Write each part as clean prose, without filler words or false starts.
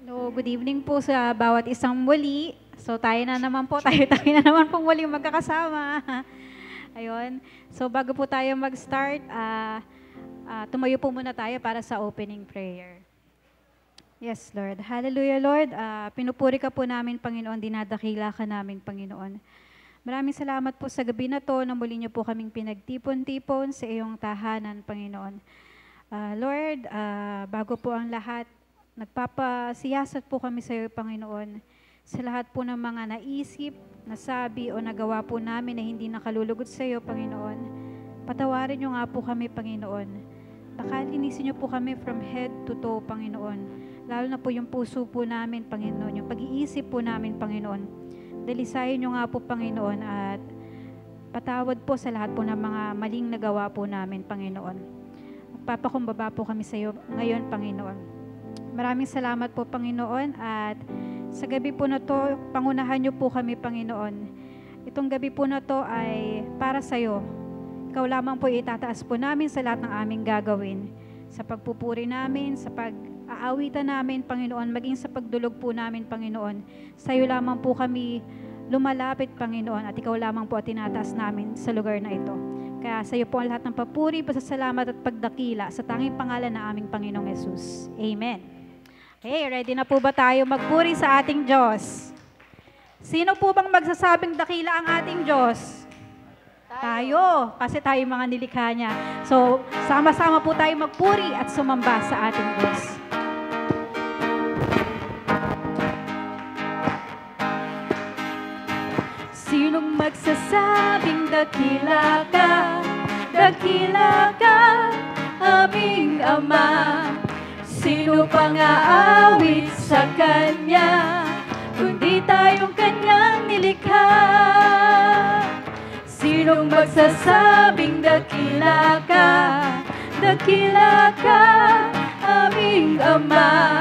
Hello, good evening po sa bawat isang muli. So tayo na naman po, tayo na naman pong muling magkakasama. Ayun. So bago po tayo mag-start, tumayo po muna tayo para sa opening prayer. Yes, Lord. Hallelujah, Lord. Pinupuri ka po namin, Panginoon. Dinadakila ka namin, Panginoon. Maraming salamat po sa gabi na to na muli niyo po kaming pinagtipon-tipon sa iyong tahanan, Panginoon. Lord, bago po ang lahat, nagpapasiyasat po kami sa iyo, Panginoon, sa lahat po ng mga naisip, nasabi o nagawa po namin na hindi nakalulugod sa iyo, Panginoon. Patawarin niyo nga po kami, Panginoon. Pakalinisin niyo po kami from head to toe, Panginoon. Lalo na po yung puso po namin, Panginoon, yung pag-iisip po namin, Panginoon. Dalisayin niyo nga po, Panginoon, at patawad po sa lahat po ng mga maling nagawa po namin, Panginoon. Papakumbaba po kami sa iyo ngayon, Panginoon. Maraming salamat po, Panginoon, at sa gabi po na to, pangunahan niyo po kami, Panginoon. Itong gabi po na to ay para sa iyo. Ikaw lamang po itataas po namin sa lahat ng aming gagawin. Sa pagpupuri namin, sa pag-aawitan namin, Panginoon, maging sa pagdulog po namin, Panginoon. Sa iyo lamang po kami lumalapit, Panginoon, at ikaw lamang po at tinataas namin sa lugar na ito. Kaya sa iyo po ang lahat ng papuri, pasasalamat at pagdakila sa tanging pangalan ng aming Panginoong Yesus. Amen. Okay, ready na po ba tayo magpuri sa ating Diyos? Sino po bang magsasabing dakila ang ating Diyos? Tayo, kasi tayo mga nilikha niya. So, sama-sama po tayo magpuri at sumamba sa ating Diyos. Sinong magsasabing dakila ka, aming Ama? Sino pang aawit sa Kanya, kundi tayong Kanyang nilikha? Sinong magsasabing dakila ka, aming Ama?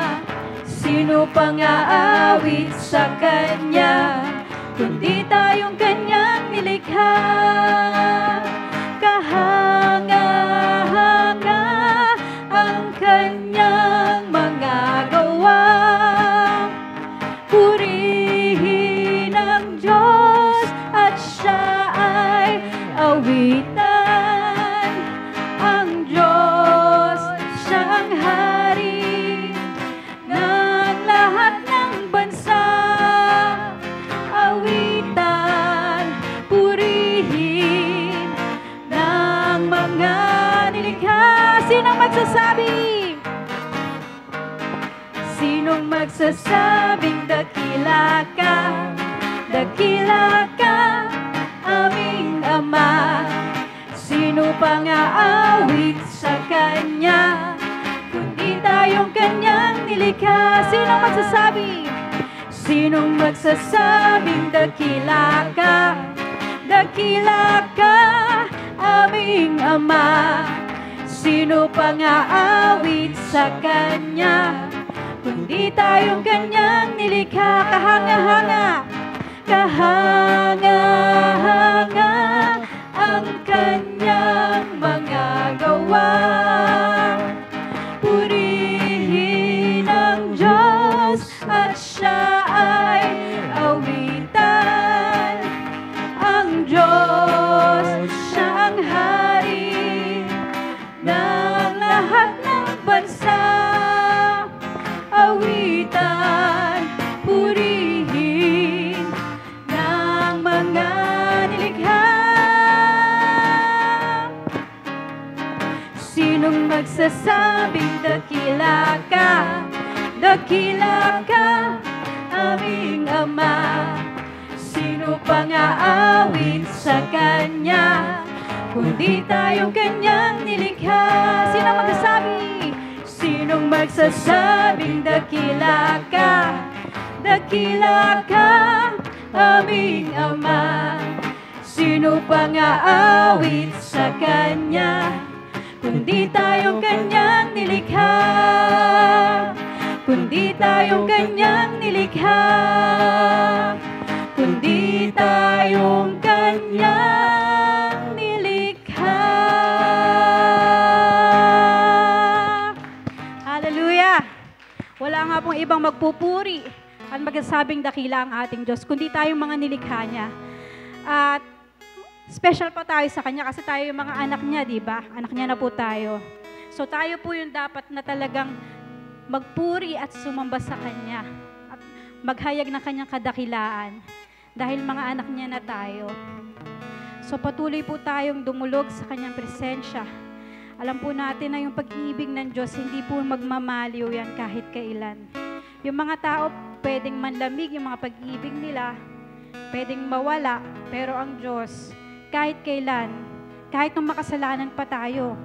Sino pang aawit sa Kanya, kundi tayong Kanyang nilikha? Kahanga-hanga ang Kanyang mga gawa. Purihin ang Diyos at Siya ay awitan. Ang Diyos, Siyang Hari ng lahat ng bansa. Awitan, purihin ng mga nilikha. Sinong magsasabi? Sinong magsasabing dakila ka, aming Ama? Sino pang aawit sa Kanya, kundi tayong Kanyang nilikha? Sinong magsasabi? Sinong magsasabing dakila ka, aming Ama? Sino pang aawit sa Kanya, kundi tayong Kanyang nilikha? Kahanga-hanga ang Kanyang mga gawa. Purihin ang Diyos at Siya ay awitan. Ang Diyos, Siyang Hari ng lahat ng bansa. Awitan, purihin ng mga nilikha. Sinong magsasabing dakila ka, aming Ama? Sino pang aawit sa Kanya, kundi tayong Kanyang nilikha? Sinong magsasabi? Sinong magsasabing dakila ka, aming Ama? Sino pang aawit sa Kanya, kundi tayong Kanyang nilikha? Kundi tayong Kanyang nilikha, kundi tayong Kanyang nilikha. Hallelujah! Wala nga pong ibang magpupuri at magsasabing dakila ang ating Diyos, kundi tayong mga nilikha niya. At special pa tayo sa Kanya kasi tayo yung mga anak niya, di ba? Anak niya na po tayo. So tayo po yung dapat na talagang magpuri at sumamba sa Kanya at maghayag ng Kanyang kadakilaan dahil mga anak niya na tayo. So patuloy po tayong dumulog sa Kanyang presensya. Alam po natin na yung pag-ibig ng Diyos, hindi po magmamaliw yan kahit kailan. Yung mga tao pwedeng manlamig yung mga pag-ibig nila, pwedeng mawala, pero ang Diyos, kahit kailan, kahit nung makasalanan pa tayo,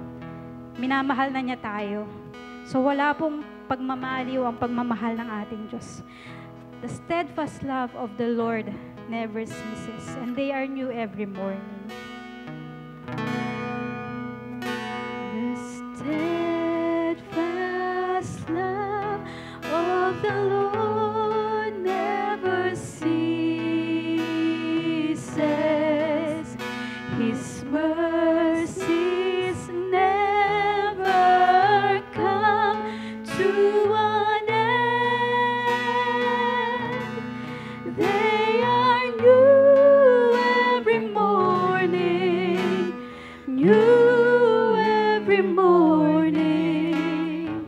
minamahal na niya tayo. So wala pong pagmamaliw ang pagmamahal ng ating Diyos. The steadfast love of the Lord never ceases, and they are new every morning. The steadfast love of the Lord never ceases. His mercies never come to an end. They are new every morning, new every morning.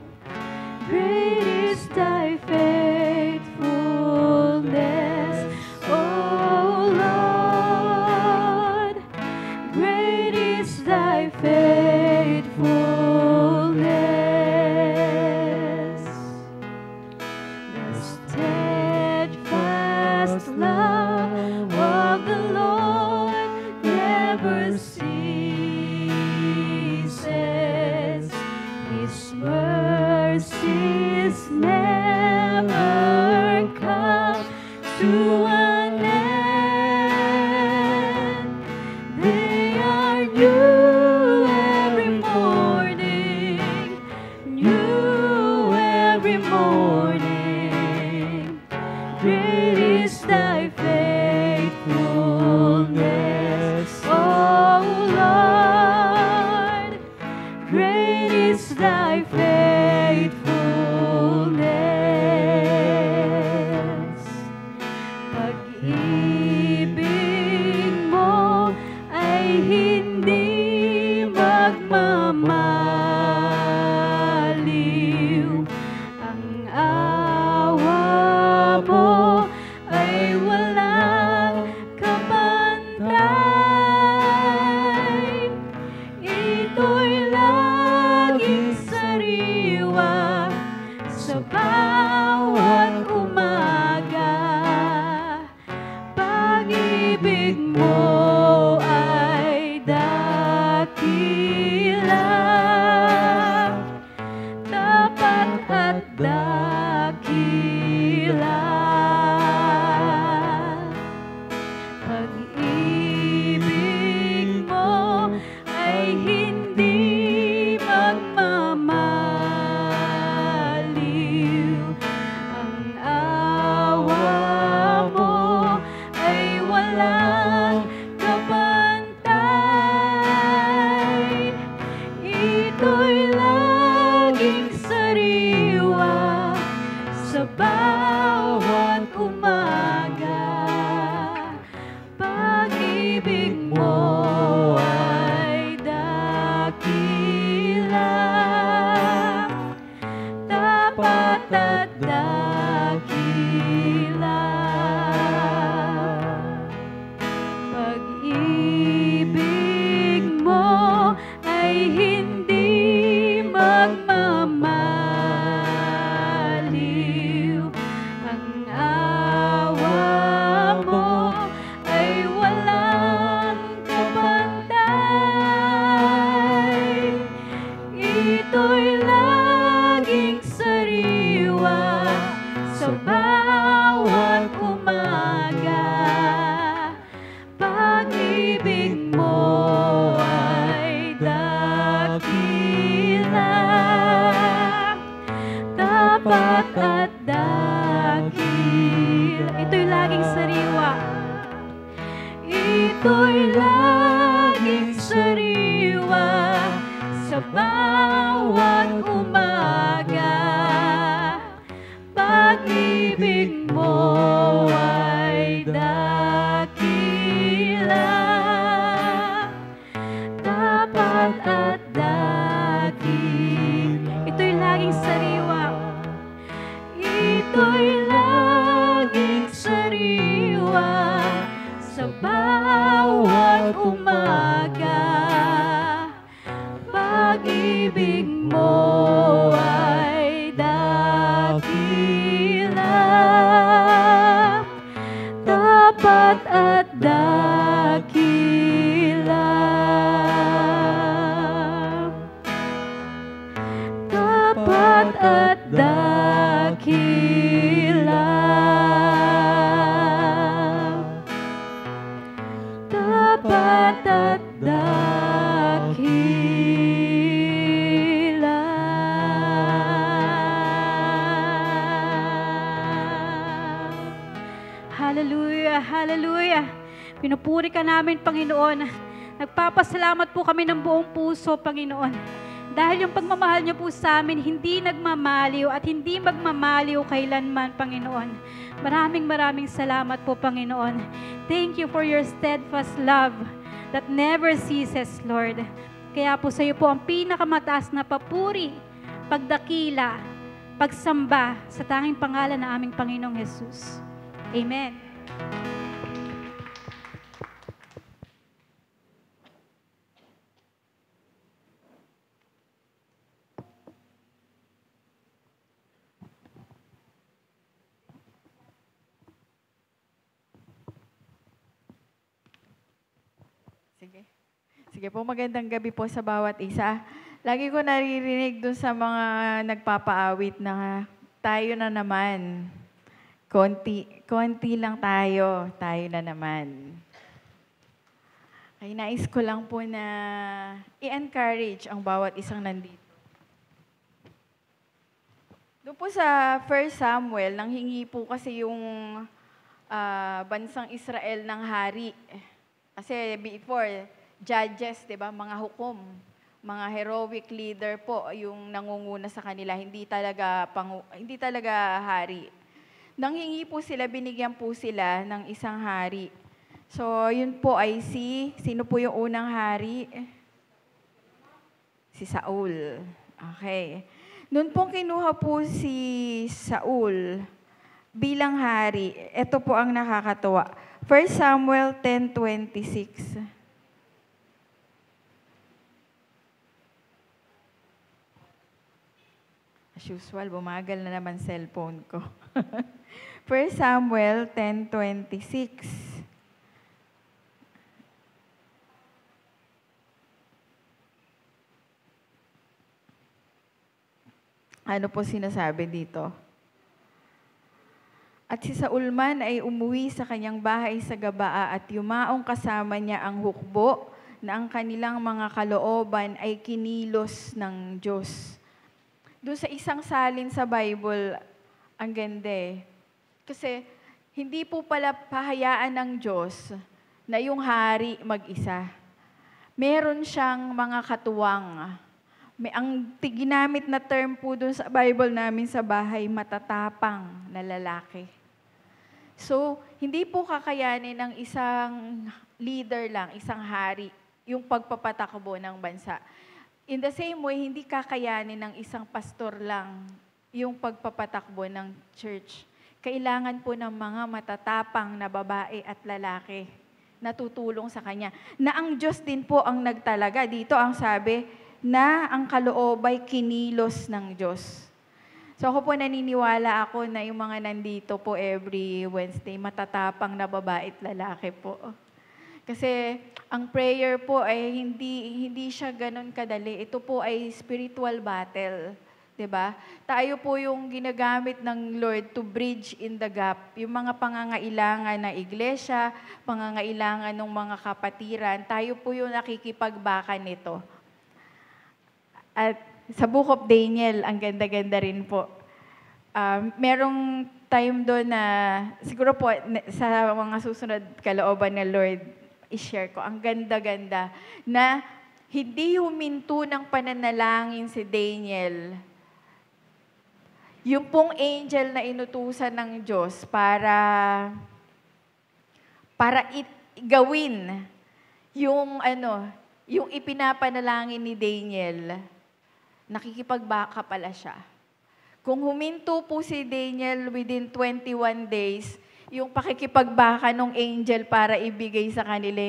Great is thy faithfulness, O Lord. Great is thy faithfulness. The steadfast love of the Lord never ceases. His mercies never come to an end. They are new every morning, new every morning. Great is thy faithfulness, O Lord. Great is thy faithfulness. Pag-ibig mo ay hindi magmamaliw. Ang awa mo ay walang kapantay. Ito'y laging sariwa sa bawat umaga. Pag-ibig mo ay dakila, tapat at dakila. Pag-ibig mo ay hindi magmamaliw. Ang awa mo ay walang kapantay. Ito'y laging sariwa sa bawat umaga. Pag-ibig mo ay dakila, tapat at dakila. Pag-ibig mo ay hindi magmamaliw. Ang awa mo ay walang kapantay. Ito'y laging sariwa sa bawat umaga. Pag-ibig mo ay dakila, tapat at dakila. Ito'y laging sariwa. Ito'y laging sariwa sa bawat umaga. tapat at dakila. Tapat at dakila. Tapat at dakila. Hallelujah, hallelujah. Pinupuri ka namin, Panginoon. Nagpapasalamat po kami ng buong puso, Panginoon. Dahil yung pagmamahal niyo po sa amin, hindi nagmamaliw at hindi magmamaliw kailanman, Panginoon. Maraming salamat po, Panginoon. Thank you for your steadfast love that never ceases, Lord. Kaya po sa iyo po ang pinakamataas na papuri, pagdakila, pagsamba sa tanging pangalan ng aming Panginoong Jesus. Amen. Sige po, magandang gabi po sa bawat isa. Lagi ko naririnig dun sa mga nagpapaawit na tayo na naman. Konti lang tayo na naman. Ay, nais ko lang po na i-encourage ang bawat isang nandito. Doon po sa 1 Samuel, nanghingi po kasi yung bansang Israel ng hari. Kasi before, judges, 'di ba, mga hukom, mga heroic leader po yung nangunguna sa kanila, hindi talaga hari. Nanghingi po sila, binigyan po sila ng isang hari. So, yun po ay sino po yung unang hari? Si Saul. Okay. Noon pong kinuha po si Saul bilang hari, ito po ang nakakatuwa. 1 Samuel 10:26. As usual, bumagal na naman cellphone ko. 1 Samuel 10:26. Ano po sinasabi dito? At si Saul man ay umuwi sa kanyang bahay sa Gabaa at yumaong kasama niya ang hukbo na ang kanilang mga kalooban ay kinilos ng Diyos. Doon sa isang salin sa Bible, ang ganda eh. Kasi hindi po pala pahayaan ng Diyos na yung hari mag-isa. Meron siyang mga katuwang. Ang ginamit na term po doon sa Bible namin sa bahay, matatapang na lalaki. So, hindi po kakayanin ng isang leader lang, isang hari, yung pagpapatakbo ng bansa. In the same way, hindi kakayanin ng isang pastor lang yung pagpapatakbo ng church. Kailangan po ng mga matatapang na babae at lalaki na tutulong sa kanya. Na ang Diyos din po ang nagtalaga. Dito ang sabi na ang kaloob ay kinilos ng Diyos. So ako po naniniwala ako na yung mga nandito po every Wednesday, matatapang na babae at lalaki po. Kasi ang prayer po ay hindi siya ganun kadali. Ito po ay spiritual battle, 'di ba? Tayo po yung ginagamit ng Lord to bridge in the gap. Yung mga pangangailangan ng iglesia, pangangailangan ng mga kapatiran, tayo po yung nakikipagbakan nito. At sa Book of Daniel, ang ganda-ganda rin po. Merong time doon na siguro po sa mga susunod kalooban ng Lord, i-share ko, ang ganda-ganda, na hindi huminto ng pananalangin si Daniel. Yung pong angel na inutusan ng Diyos para gawin yung ipinapanalangin ni Daniel, nakikipagbaka pala siya. Kung huminto po si Daniel within 21 days, yung pakikipagbaka ng angel para ibigay sa kanila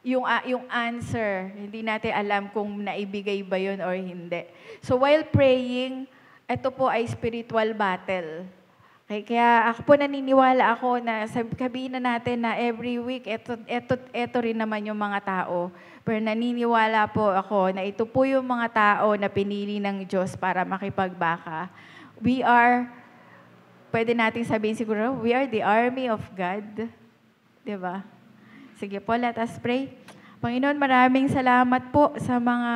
yung answer. Hindi natin alam kung naibigay ba yun or hindi. So while praying, ito po ay spiritual battle. Okay, kaya ako po naniniwala ako na sabihin na natin na every week, eto rin naman yung mga tao. Pero naniniwala po ako na ito po yung mga tao na pinili ng Diyos para makipagbaka. We are, pwede natin sabihin siguro, we are the army of God. Diba? Sige po, let us pray. Panginoon, maraming salamat po sa mga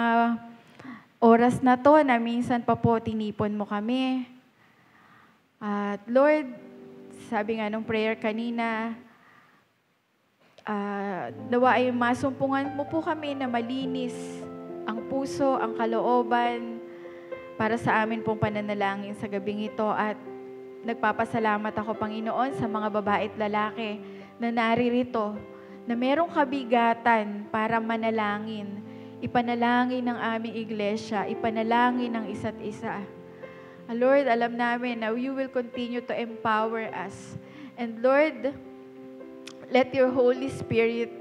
oras na to na minsan pa po tinipon mo kami. At Lord, sabi nga nung prayer kanina, nawa ay masumpungan mo po kami na malinis ang puso, ang kalooban para sa amin pong pananalangin sa gabing ito. At nagpapasalamat ako, Panginoon, sa mga babae at lalaki na naririto, na merong kabigatan para manalangin, ipanalangin ng aming iglesia, ipanalangin ng isa't isa. Lord, alam namin na you will continue to empower us. And Lord, let your Holy Spirit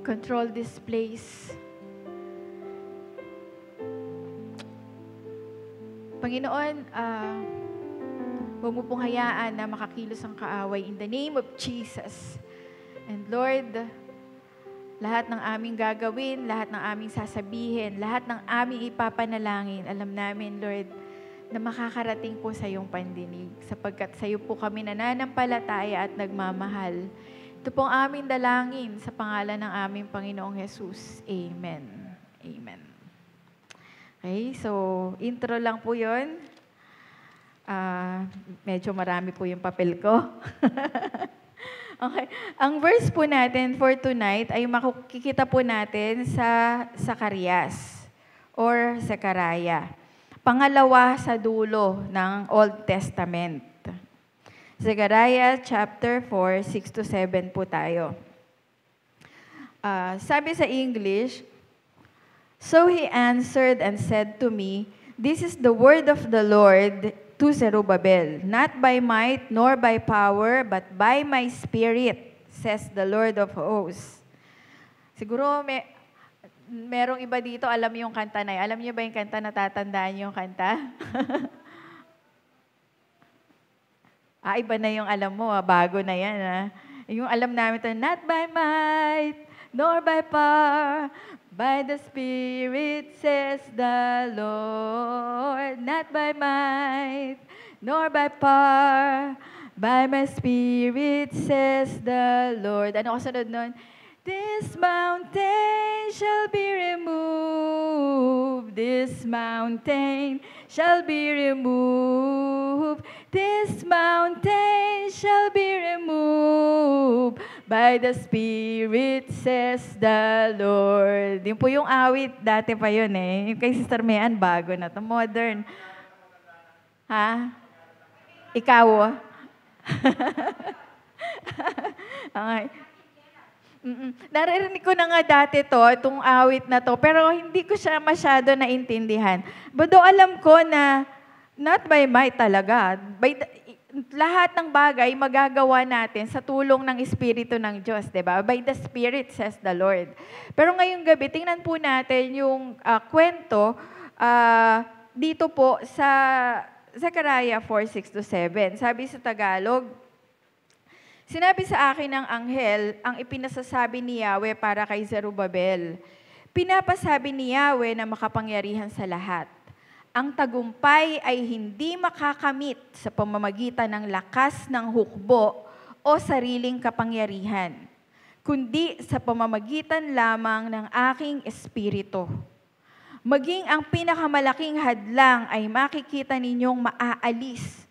control this place. Panginoon, huwag mo pong hayaan na makakilos ang kaaway in the name of Jesus. And Lord, lahat ng aming gagawin, lahat ng aming sasabihin, lahat ng aming ipapanalangin, alam namin, Lord, na makakarating po sa iyong pandinig, sapagkat sa iyo po kami nananampalataya at nagmamahal. Ito pong aming dalangin sa pangalan ng aming Panginoong Jesus. Amen. Amen. Okay, so intro lang po yun. Medyo marami po yung papel ko. Okay. Ang verse po natin for tonight ay makikita po natin sa Zacarias or Zechariah. Pangalawa sa dulo ng Old Testament. Zechariah chapter 4, 6-7 po tayo. Sabi sa English, "So he answered and said to me, This is the word of the Lord to Zerubbabel, not by might nor by power, but by my spirit, says the Lord of hosts." Siguro merong iba dito, alam yung kanta na yun. Alam niyo ba yung kanta, natatandaan yung kanta? Iba na yung alam mo, bago na yan. Yung alam namin ito, not by might, nor by power, by the Spirit, says the Lord. Not by might, nor by power, by my Spirit, says the Lord. Ano kasunod nun? This mountain shall be removed. This mountain shall be removed. This mountain shall be removed. By the Spirit, says the Lord. Yun po yung awit, dati pa yun eh. Yung kay Sister Mayan, bago na to, modern. Ha? Ikaw? Okay. Naririnig ko na nga dati itong awit na to, pero hindi ko siya masyado naintindihan. But alam ko na not by might talaga. Lahat ng bagay magagawa natin sa tulong ng Espiritu ng Diyos, diba? By the Spirit, says the Lord. Pero ngayong gabi, tingnan po natin yung kwento dito po sa Zechariah 4:6-7. Sabi sa Tagalog, "Sinabi sa akin ng anghel ang ipinasasabi ni Yahweh para kay Zerubbabel. Pinapasabi ni Yahweh na makapangyarihan sa lahat. Ang tagumpay ay hindi makakamit sa pamamagitan ng lakas ng hukbo o sariling kapangyarihan, kundi sa pamamagitan lamang ng aking espiritu. Maging ang pinakamalaking hadlang ay makikita ninyong maaalis.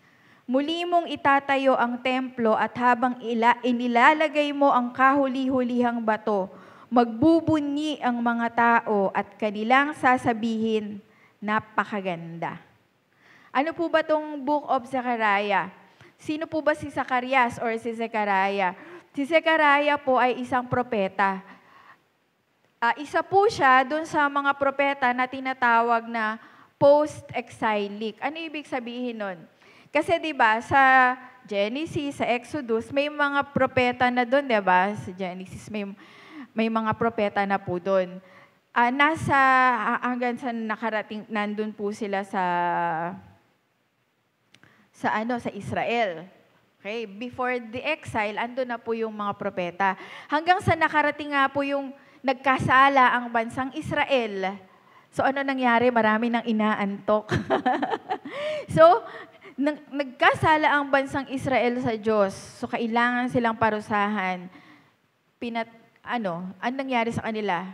Muli mong itatayo ang templo at habang inilalagay mo ang kahuli-hulihang bato, magbubunyi ang mga tao at kanilang sasabihin, napakaganda." Ano po ba itong Book of Zechariah? Sino po ba si Zacarias or si Zechariah? Si Zechariah po ay isang propeta. Isa po siya dun sa mga propeta na tinatawag na post-exilic. Ano ibig sabihin nun? Kasi 'di ba sa Genesis, sa Exodus, may mga propeta na doon, 'di ba? Sa Genesis may mga propeta na po doon. Hanggang sa nakarating nandun po sila sa Israel. Okay, before the exile, ando na po yung mga propeta. Hanggang sa nakarating nga po yung nagkasala ang bansang Israel. So ano nangyari? Marami nang inaantok. So, nagkasala ang bansang Israel sa Diyos. So kailangan silang parusahan. Ano nangyari sa kanila?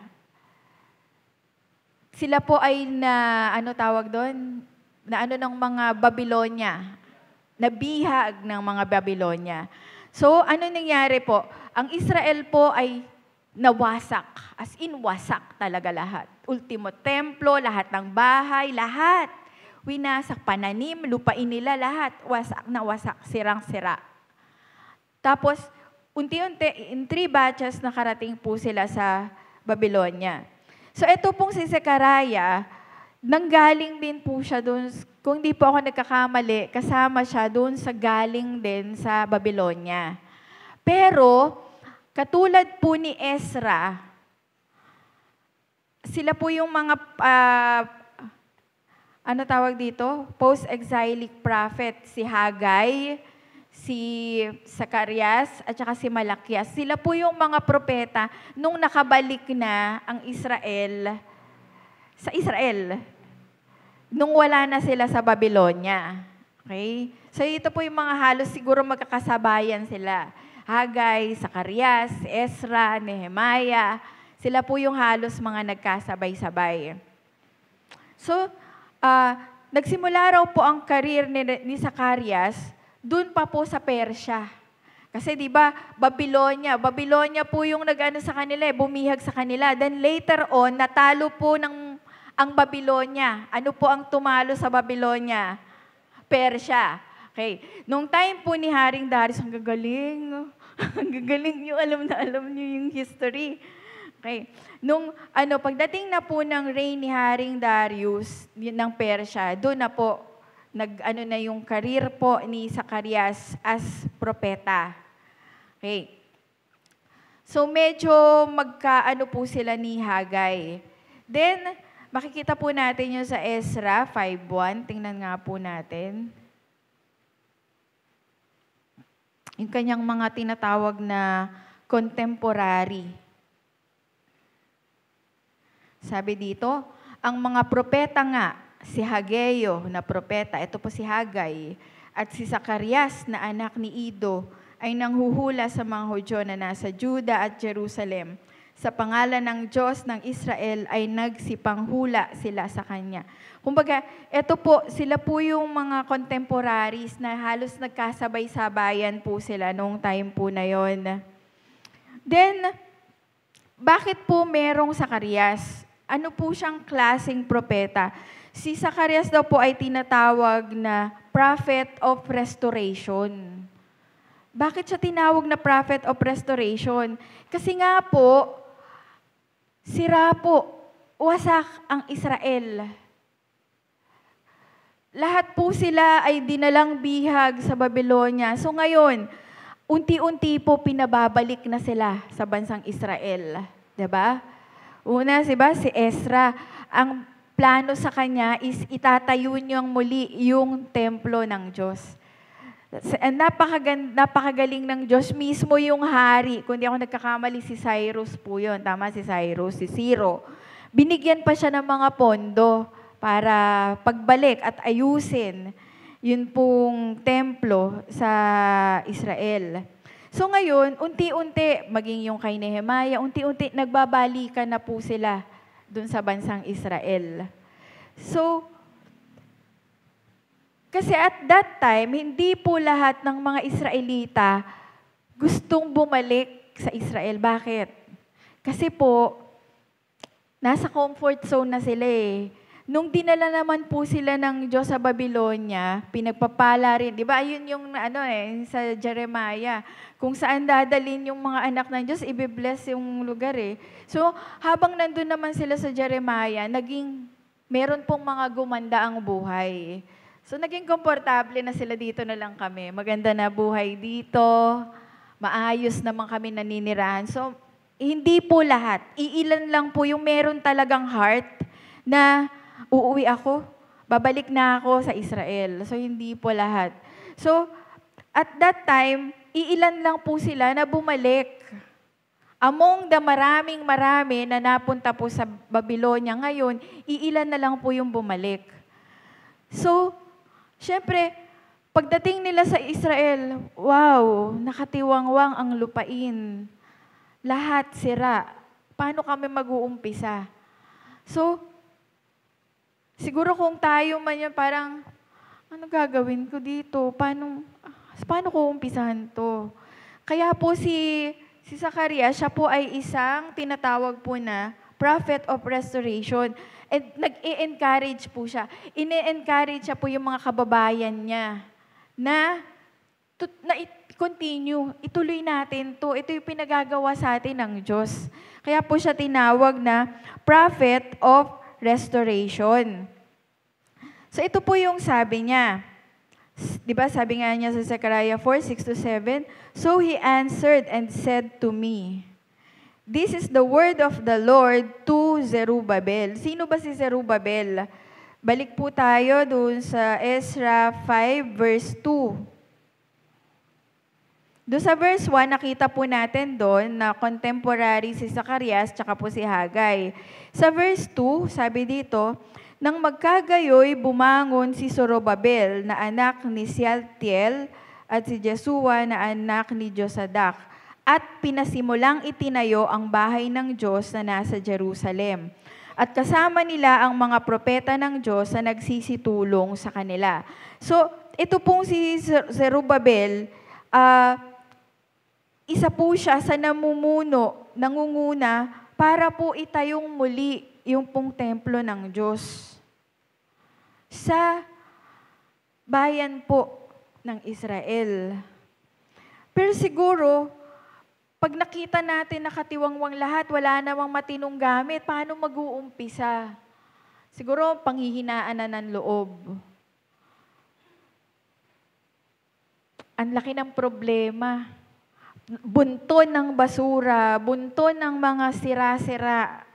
Sila po ay ng mga Babylonia. Nabihag ng mga Babylonia. So, ano nangyari po? Ang Israel po ay nawasak. As in, wasak talaga lahat. Ultimo templo, lahat ng bahay, lahat. Winasak, pananim, lupain nila, lahat. Wasak na wasak, sirang-sira. Tapos, unti-unti, in 3 batches, nakarating po sila sa Babylonia. So, ito pong si Zechariah, nanggaling din po siya doon, kung di po ako nagkakamali, kasama siya doon sa galing din sa Babylonia. Pero, katulad po ni Ezra, sila po yung mga, post-exilic prophet, si Haggai, si Zacarias, at saka si Malakias. Sila po yung mga propeta nung nakabalik na ang Israel sa Israel. Nung wala na sila sa Babylonia. Okay? So ito po yung mga halos siguro magkakasabayan sila. Haggai, Zacarias, Ezra, Nehemiah. Sila po yung halos mga nagkasabay-sabay. So, nagsimula raw po ang career ni Zacarias dun pa po sa Persya. Kasi di ba Babylonia po yung nag-ano sa kanila, bumihag sa kanila. Then later on, natalo po ang Babylonia. Ano po ang tumalo sa Babylonia? Persya. Okay. Nung time po ni Haring Darius, ang gagaling. Ang gagaling nyo, alam nyo yung history. Okay. Nung pagdating na po ng reign ni Haring Darius ng Persya, doon na po na yung career po ni Zacarias as propeta. Okay. So medyo magkaano po sila ni Haggai. Then makikita po natin yung sa Ezra 5:1. Tingnan nga po natin. Yung kanyang mga tinatawag na contemporary. Sabi dito, ang mga propeta nga, si Hageo na propeta, ito po si Haggai, at si Zacarias na anak ni Ido, ay nanghuhula sa mga Hudyo na nasa Juda at Jerusalem. Sa pangalan ng Diyos ng Israel ay nagsipanghula sila sa Kanya. Kumbaga, eto po, sila po yung mga contemporaries na halos nagkasabay-sabayan po sila noong time po na yon. Then, bakit po merong Zacarias? Ano po siyang klaseng propeta? Si Zacarias daw po ay tinatawag na prophet of restoration. Bakit siya tinawag na prophet of restoration? Kasi nga po, sira po, wasak ang Israel. Lahat po sila ay dinalang bihag sa Babylonia. So ngayon, unti-unti po pinababalik na sila sa bansang Israel. Diba? Una, diba, si Ezra, ang plano sa kanya is itatayo niyang muli yung templo ng Diyos. Napakagaling ng Diyos. Mismo yung hari, kung di ako nagkakamali, si Cyrus po yun. Tama, si Cyrus, si Ciro. Binigyan pa siya ng mga pondo para pagbalik at ayusin yun pong templo sa Israel. So ngayon, unti-unti, maging yung kay Nehemiah, unti-unti nagbabalikan na po sila dun sa bansang Israel. So, kasi at that time, hindi po lahat ng mga Israelita gustong bumalik sa Israel. Bakit? Kasi po, nasa comfort zone na sila eh. Nung dinala naman po sila ng Diyos sa Babylonia, pinagpapala rin. Di ba? Ayun yung sa Jeremiah. Kung saan dadalhin yung mga anak ng Diyos, i-bless yung lugar eh. So, habang nandun naman sila sa Jeremiah, meron pong mga gumanda ang buhay. So, naging komportable na sila, dito na lang kami. Maganda na buhay dito. Maayos naman kami naninirahan. So, hindi po lahat. Iilan lang po yung meron talagang heart na uuwi ako, babalik na ako sa Israel. So, hindi po lahat. So, at that time, iilan lang po sila na bumalik. Among the marami na napunta po sa Babylonia ngayon, iilan na lang po yung bumalik. So, syempre, pagdating nila sa Israel, wow, nakatiwangwang ang lupain. Lahat sira. Paano kami mag-uumpisa? So, siguro kung tayo man yan, parang, ano gagawin ko dito? Paano ko umpisahan to? Kaya po si Zacarias, siya po ay isang tinatawag po na prophet of restoration. And nag-i-encourage po siya. Ine-encourage siya po yung mga kababayan niya na continue, ituloy natin to. Ito yung pinagagawa sa atin ng Diyos. Kaya po siya tinawag na prophet of restoration. So ito po yung sabi niya. Di ba, sabi nga niya sa Zechariah 4:6-7, "So he answered and said to me, this is the word of the Lord to Zerubbabel." Sino ba si Zerubbabel? Balik po tayo dun sa Ezra 5 verse 2. Doon sa verse 1, nakita po natin doon na contemporary si Zacarias tsaka po si Haggai. Sa verse 2, sabi dito, "Nang magkagayoy, bumangon si Zorobabel na anak ni Shealtiel at si Jesua na anak ni Josadak, at pinasimulang itinayo ang bahay ng Diyos na nasa Jerusalem. At kasama nila ang mga propeta ng Diyos na nagsisitulong sa kanila." So, ito pong si Zerubbabel, isa po siya sa nangunguna para po itayong muli yung pong templo ng Diyos sa bayan po ng Israel. Pero siguro, pag nakita natin nakatiwangwang lahat, wala namang matinong gamit, paano mag-uumpisa? Siguro, panghihinaan na ng loob. Ang laki ng problema. Bunton ng basura, bunton ng mga sira-sira.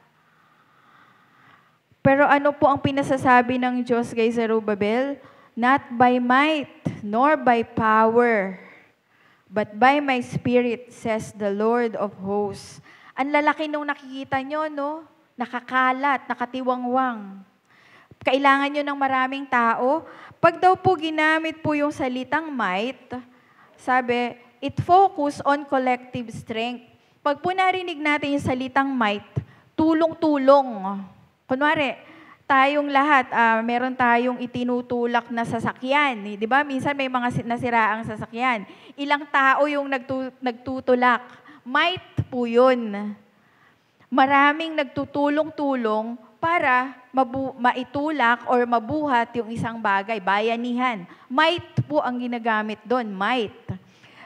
Pero ano po ang pinasasabi ng Diyos kay Zerubbabel? "Not by might, nor by power, but by my spirit, says the Lord of hosts." Ang lalaki nung nakikita nyo, no? Nakakalat, nakatiwangwang. Kailangan nyo ng maraming tao. Pag daw po ginamit po yung salitang might, sabi, it focus on collective strength. Pag po narinig natin yung salitang might, tulong-tulong. Kunwari, tayong lahat, meron tayong itinutulak na sasakyan. Di ba? Minsan may mga nasiraang sasakyan. Ilang tao yung nagtutulak. Might po yun. Maraming nagtutulong-tulong para maitulak or mabuhat yung isang bagay. Bayanihan. Might po ang ginagamit doon. Might.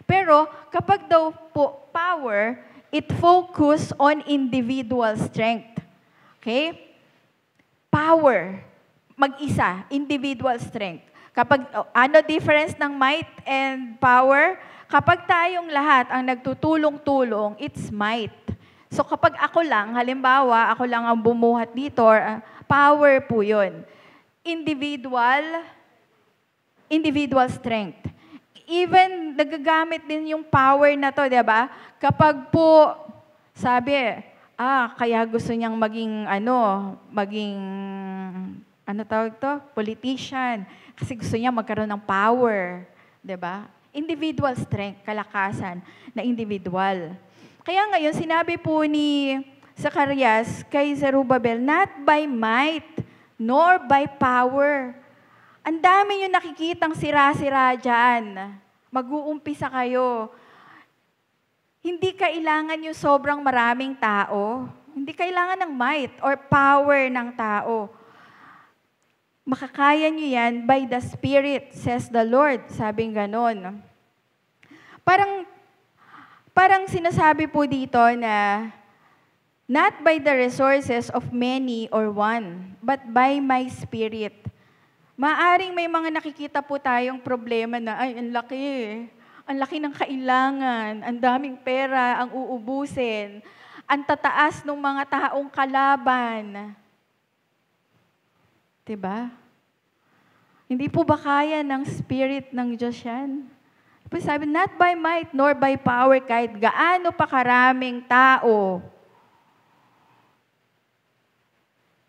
Pero kapag daw po power, it focus on individual strength. Okay? Power, mag-isa, individual strength. Kapag, ano difference ng might and power? Kapag tayong lahat ang nagtutulong-tulong, it's might. So kapag ako lang, halimbawa, ako lang ang bumuhat dito, power po yun. Individual strength. Even nagagamit din yung power na to, di ba? Kapag po, sabi, kaya gusto niyang maging politician. Kasi gusto niya magkaroon ng power. Diba? Individual strength, kalakasan na individual. Kaya ngayon, sinabi po ni Zacarias kay Zerubbabel, "Not by might, nor by power." Ang dami yung nakikitang sira-sira dyan. Mag-uumpisa kayo. Hindi kailangan yung sobrang maraming tao. Hindi kailangan ng might or power ng tao. Makakaya nyo yan by the Spirit, says the Lord. Sabing ganon. Parang sinasabi po dito na, "Not by the resources of many or one, but by my Spirit." Maaring may mga nakikita po tayong problema na, ang laki. Ang laki ng kailangan, ang daming pera ang uubusin, ang tataas ng mga taong kalaban. Diba? Hindi po ba kaya ng Spirit ng Diyos yan? Sabi, not by might nor by power, kahit gaano pa karaming tao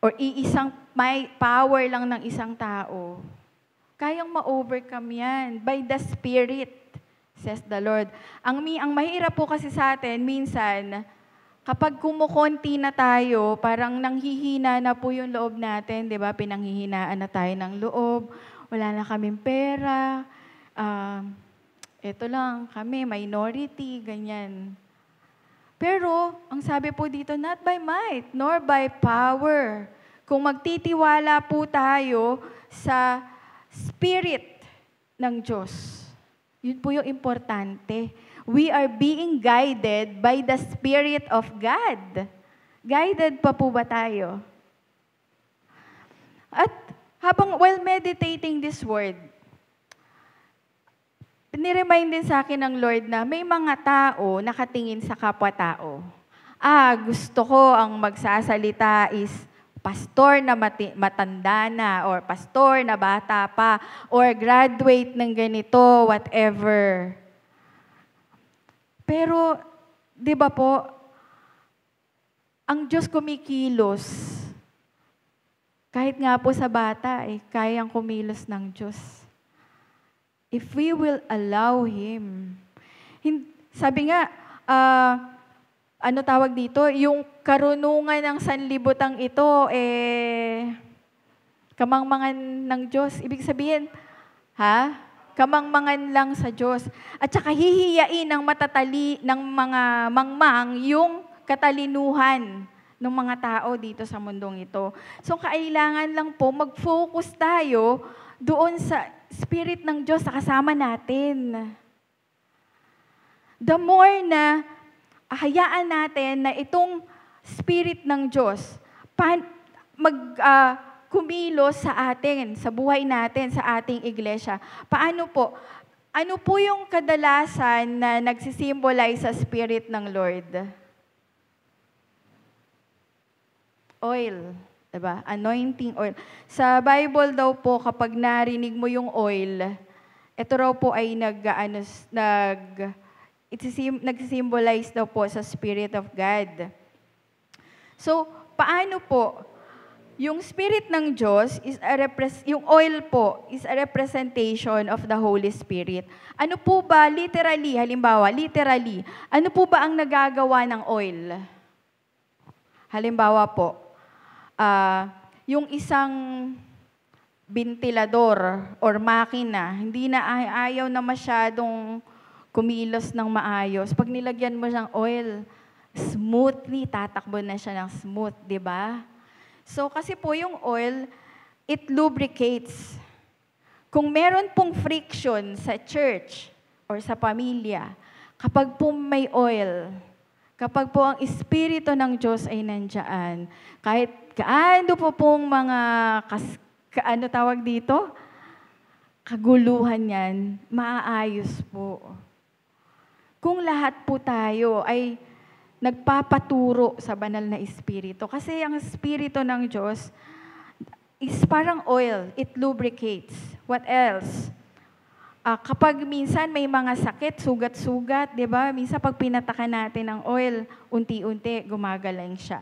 or iisang may power lang ng isang tao, kayang ma-overcome yan by the Spirit, says the Lord. Ang mahirap po kasi sa atin, minsan, kapag kumukonti na tayo, parang nanghihina na po yung loob natin, di ba? Pinanghihinaan na tayo ng loob, wala na kaming pera, eto lang, kami, minority, ganyan. Pero, ang sabi po dito, not by might, nor by power. Kung magtitiwala po tayo sa Spirit ng Diyos, yun po yung importante. We are being guided by the Spirit of God. Guided pa po ba tayo? At while meditating this word, niremind din sa akin ng Lord na may mga tao nakatingin sa kapwa-tao. Gusto ko ang magsasalita is pastor na matanda na, or pastor na bata pa, or graduate ng ganito, whatever. Pero, di ba po, ang Diyos kumikilos. Kahit nga po sa bata, kayang kumilos ng Diyos. If we will allow Him. Sabi nga, ano tawag dito? Yung karunungan ng sanlibutan ito, kamangmangan ng Diyos. Ibig sabihin, kamangmangan lang sa Diyos. At saka hihiyain ng ng mga mangmang yung katalinuhan ng mga tao dito sa mundong ito. So, kailangan lang po mag-focus tayo doon sa Spirit ng Diyos sa kasama natin. The more na hayaan natin na itong Spirit ng Diyos kumilos sa atin, sa buhay natin, sa ating iglesia. Paano po? Ano po yung kadalasan na nagsisimbolize sa Spirit ng Lord? Oil. Diba? Anointing oil. Sa Bible daw po, kapag narinig mo yung oil, ito raw po ay nag-symbolize daw po sa Spirit of God. So, paano po? Yung Spirit ng Diyos, yung oil po, is a representation of the Holy Spirit. Ano po ba, literally, ano po ba ang nagagawa ng oil? Halimbawa po, yung isang ventilador or makina, hindi na ayaw na masyadong kumilos ng maayos. Pag nilagyan mo siyang oil, smoothly, tatakbo na siya ng smooth, di ba? So, kasi po yung oil, it lubricates. Kung meron pong friction sa church or sa pamilya, kapag po may oil, kapag po ang Espiritu ng Diyos ay nandyan, kahit kaano po pong mga, kaguluhan yan, maaayos po. Kung lahat po tayo ay nagpapaturo sa banal na Espiritu. Kasi ang Espiritu ng Diyos is parang oil, it lubricates. What else? Kapag minsan may mga sakit, sugat-sugat, di ba? Minsan pag pinatakan natin ng oil, unti-unti gumagaling siya.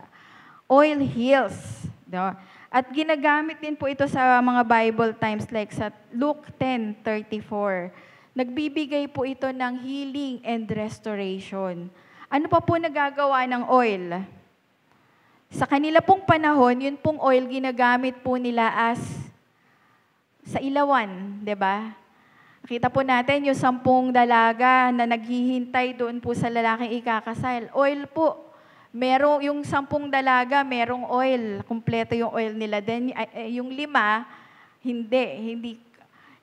Oil heals. Diba? At ginagamit din po ito sa mga Bible times like sa Luke 10:34. Nagbibigay po ito ng healing and restoration. Ano pa po nagagawa ng oil? Sa kanila pong panahon, yun pong oil ginagamit po nila as sa ilawan, di ba? Nakita po natin yung 10 dalaga na naghihintay doon po sa lalaking ikakasal. Oil po. Yung 10 dalaga, merong oil. Kumpleto yung oil nila. Then, yung 5,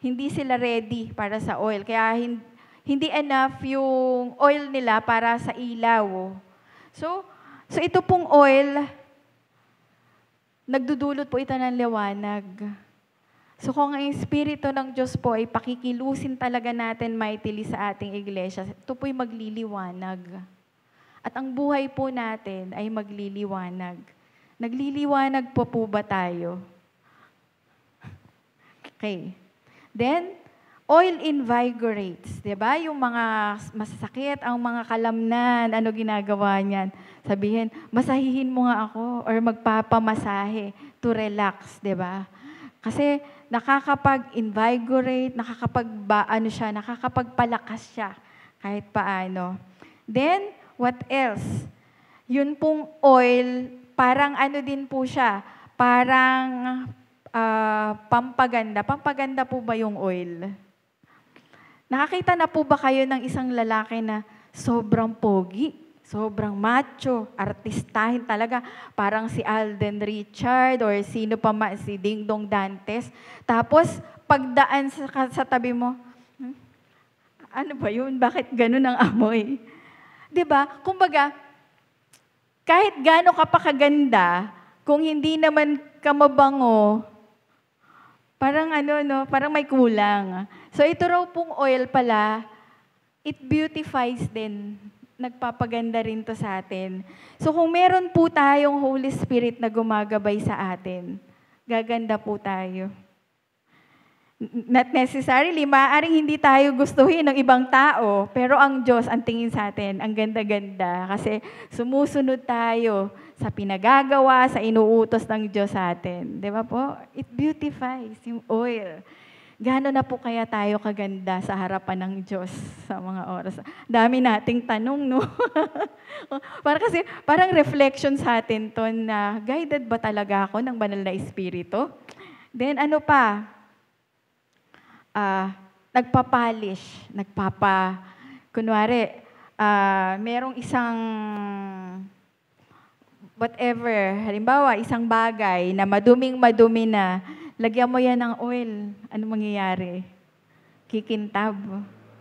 hindi sila ready para sa oil. Kaya hindi enough yung oil nila para sa ilaw. So ito pong oil, nagdudulot po ito ng liwanag. So kung ang Espiritu ng Diyos po ay pakikilusin talaga natin mightily sa ating iglesia, ito po'y magliliwanag. At ang buhay po natin ay magliliwanag. Nagliliwanag po ba tayo? Okay. Then, oil invigorates, di ba? Yung mga masasakit, ang mga kalamnan, ano ginagawa niyan? Sabihin, masahihin mo nga ako or magpapamasahe to relax, di ba? Kasi nakakapag-invigorate, nakakapagpalakas siya kahit paano. Then, what else? Yun pong oil, parang ano din po siya, parang pampaganda. Pampaganda po ba yung oil? Nakakita na po ba kayo ng isang lalaki na sobrang pogi, sobrang macho, artistahin talaga, parang si Alden Richard or sino pa si Ding Dong Dantes. Tapos, pagdaan sa tabi mo, ano ba yun? Bakit ganun ang amoy? Diba? Kumbaga, kahit gaano ka pa kaganda, kung hindi naman ka mabango, parang parang may kulang. So ito raw pong oil pala, it beautifies din. Nagpapaganda rin to sa atin. So kung meron po tayong Holy Spirit na gumagabay sa atin, gaganda po tayo. Not necessarily, maaaring hindi tayo gustuhin ng ibang tao, pero ang Diyos, ang tingin sa atin, ang ganda-ganda. Kasi sumusunod tayo sa pinagagawa, sa inuutos ng Diyos sa atin. Di ba po? It beautifies yung oil. Gaano na po kaya tayo kaganda sa harapan ng Diyos sa mga oras? Dami nating tanong, no? Parang reflection sa atin to na guided ba talaga ako ng banal na Espiritu? Then ano pa? Nagpapolish, kunwari, merong isang whatever, halimbawa, isang bagay na madumi na, lagyan mo yan ng oil, ano mangyayari? Kikintab,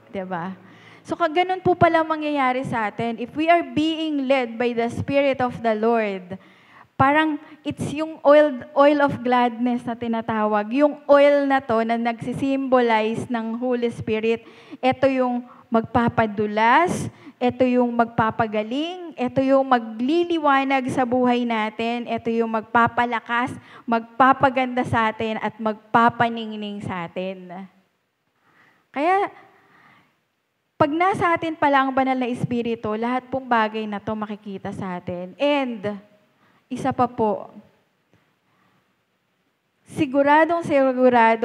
diba? So, ganun po pala mangyayari sa atin. If we are being led by the Spirit of the Lord, parang it's yung oil of gladness na tinatawag. Yung oil na to na nagsisimbolize ng Holy Spirit, ito yung magpapadulas, ito yung magpapagaling, ito yung magliliwanag sa buhay natin, ito yung magpapalakas, magpapaganda sa atin, at magpapaningning sa atin. Kaya, pag nasa atin pala ang banal na Espiritu, lahat pong bagay na to makikita sa atin. And, isa pa po, sigurado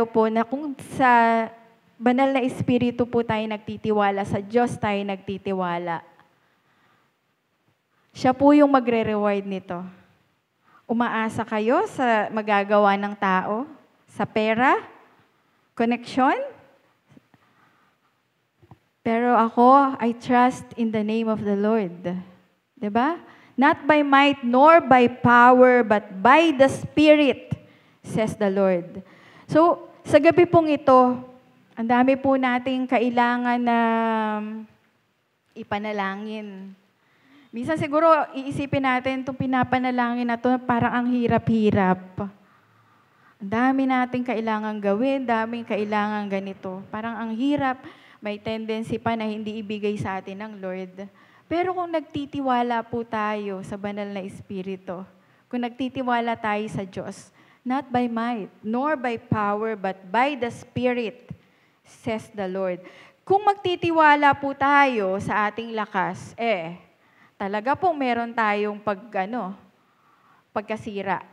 po na kung sa banal na Espiritu po tayo nagtitiwala, sa Diyos tayo nagtitiwala, siya po yung magre-reward nito. Umaasa kayo sa magagawa ng tao, sa pera, connection. Pero ako, I trust in the name of the Lord. Diba? Not by might nor by power, but by the Spirit, says the Lord. So, sa gabi pong ito, ang dami po nating kailangan na ipanalangin. Minsan siguro, iisipin natin itong pinapanalangin na ito, parang ang hirap-hirap. Ang dami nating kailangan gawin, daming kailangan ganito. Parang ang hirap, may tendency pa na hindi ibigay sa atin ng Lord. Pero kung nagtitiwala po tayo sa banal na Espiritu, kung nagtitiwala tayo sa Diyos, not by might, nor by power, but by the Spirit, says the Lord. Kung magtitiwala po tayo sa ating lakas, talaga po meron tayong pagkasira.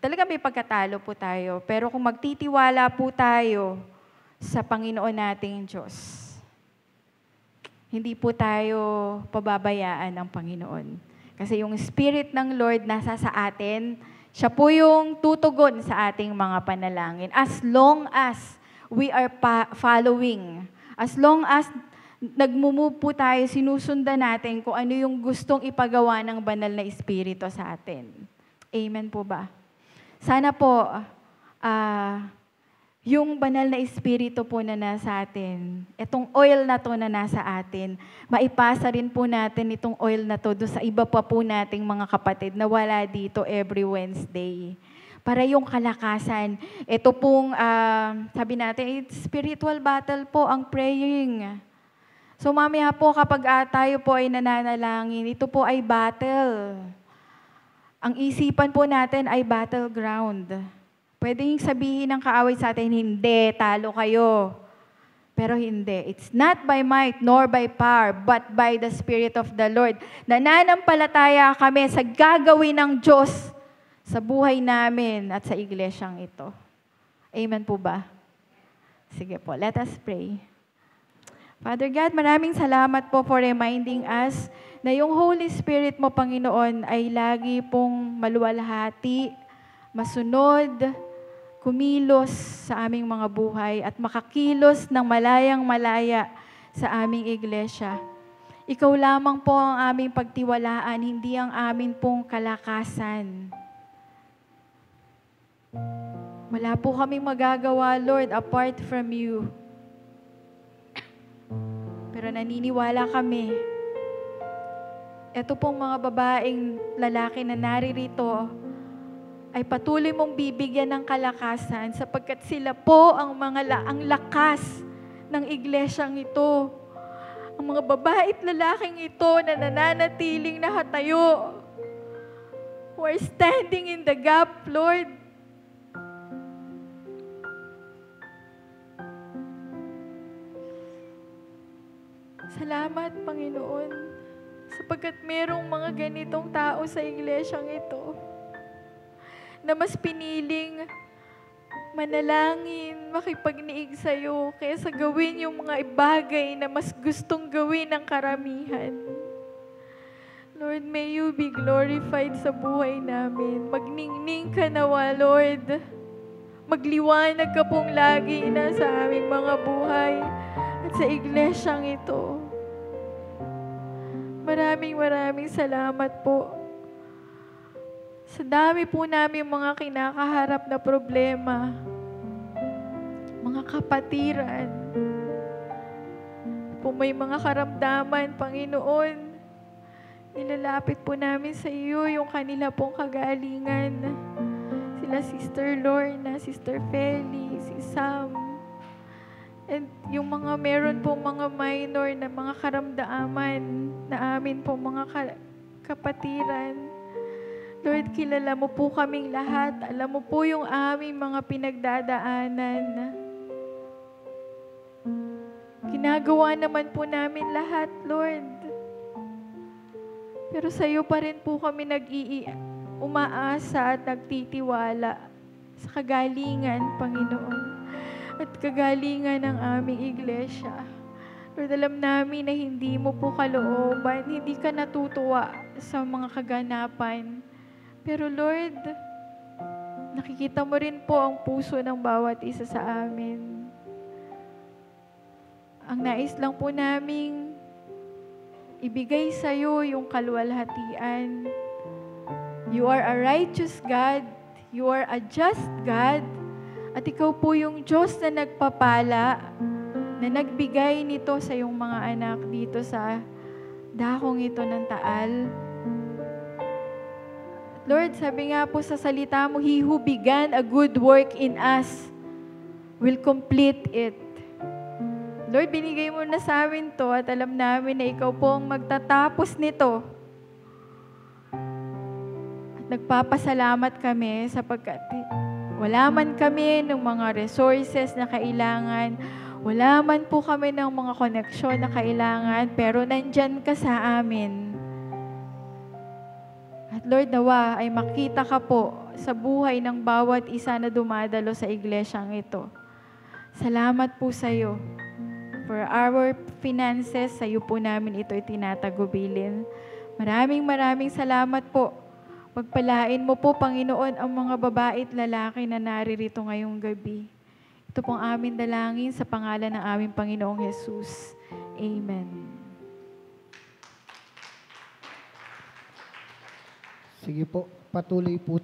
Talaga may pagkatalo po tayo. Pero kung magtitiwala po tayo sa Panginoon nating Diyos, hindi po tayo pababayaan ng Panginoon. Kasi yung Spirit ng Lord nasa sa atin, siya po yung tutugon sa ating mga panalangin. As long as we are following, as long as nagmumove po tayo, sinusundan natin kung ano yung gustong ipagawa ng banal na Espiritu sa atin. Amen po ba? Sana po, yung banal na Espiritu po na nasa atin, itong oil na to na nasa atin, maipasa rin po natin itong oil na to doon sa iba pa po nating mga kapatid na wala dito every Wednesday. Para yung kalakasan, ito pong, sabi natin, spiritual battle po ang praying. So mamaya po kapag tayo po ay nananalangin, ito po ay battle. Ang isipan po natin ay battleground. Pwedeng sabihin ng kaaway sa atin, hindi, talo kayo. Pero hindi. It's not by might nor by power, but by the Spirit of the Lord. Nananampalataya kami sa gagawin ng Diyos sa buhay namin at sa iglesyang ito. Amen po ba? Sige po, let us pray. Father God, maraming salamat po for reminding us na yung Holy Spirit mo, Panginoon, ay lagi pong maluwalhati, masunod, kumilos sa aming mga buhay at makakilos ng malayang-malaya sa aming iglesia. Ikaw lamang po ang aming pagtiwalaan, hindi ang amin pong kalakasan. Wala po kaming magagawa, Lord, apart from you. Pero naniniwala kami, ito pong mga babaeng lalaki na naririto, ay patuloy mong bibigyan ng kalakasan sapagkat sila po ang ang lakas ng iglesyang ito. Ang mga babae at lalaking ito na nananatiling nakatayo, who are standing in the gap, Lord. Salamat, Panginoon, sapagkat merong mga ganitong tao sa iglesyang ito na mas piniling manalangin, makipagniig sa'yo, kaysa gawin yung mga bagay na mas gustong gawin ng karamihan. Lord, may you be glorified sa buhay namin. Magningning ka nawa, Lord. Magliwanag ka pong lagi na sa aming mga buhay at sa iglesyang ito. Maraming salamat po. Sa dami po namin mga kinakaharap na problema, mga kapatiran, kung may mga karamdaman, Panginoon, nilalapit po namin sa iyo yung kanila pong kagalingan. Sila Sister Lorna, Sister Feli, si Sam, and yung mga meron pong mga minor na mga karamdaman na amin pong mga kapatiran. Lord, kilala mo po kaming lahat. Alam mo po yung aming mga pinagdadaanan. Ginagawa naman po namin lahat, Lord. Pero sa iyo pa rin po kami umaasa at nagtitiwala sa kagalingan, Panginoon, at kagalingan ng aming iglesia. Lord, alam namin na hindi mo po kalooban, hindi ka natutuwa sa mga kaganapan. Pero Lord, nakikita mo rin po ang puso ng bawat isa sa amin. Ang nais lang po naming ibigay sa iyo yung kaluwalhatian. You are a righteous God. You are a just God. At ikaw po yung Diyos na nagpapala, na nagbigay nito sa iyong mga anak dito sa dakong ito ng Taal. Lord, sabi nga po sa salita mo, He who began a good work in us will complete it. Lord, binigay mo na sa amin to at alam namin na ikaw po ang magtatapos nito. At nagpapasalamat kami sapagkat wala man kami ng mga resources na kailangan, wala man po kami ng mga koneksyon na kailangan, pero nandyan ka sa amin. At Lord, nawa ay makita ka po sa buhay ng bawat isa na dumadalo sa iglesyang ito. Salamat po sa iyo. For our finances, sa iyo po namin ito itinatagubilin. Maraming salamat po. Pagpalain mo po, Panginoon, ang mga babae at lalaki na naririto ngayong gabi. Ito pong amin dalangin sa pangalan ng aming Panginoong Jesus. Amen. Sige po, patuloy po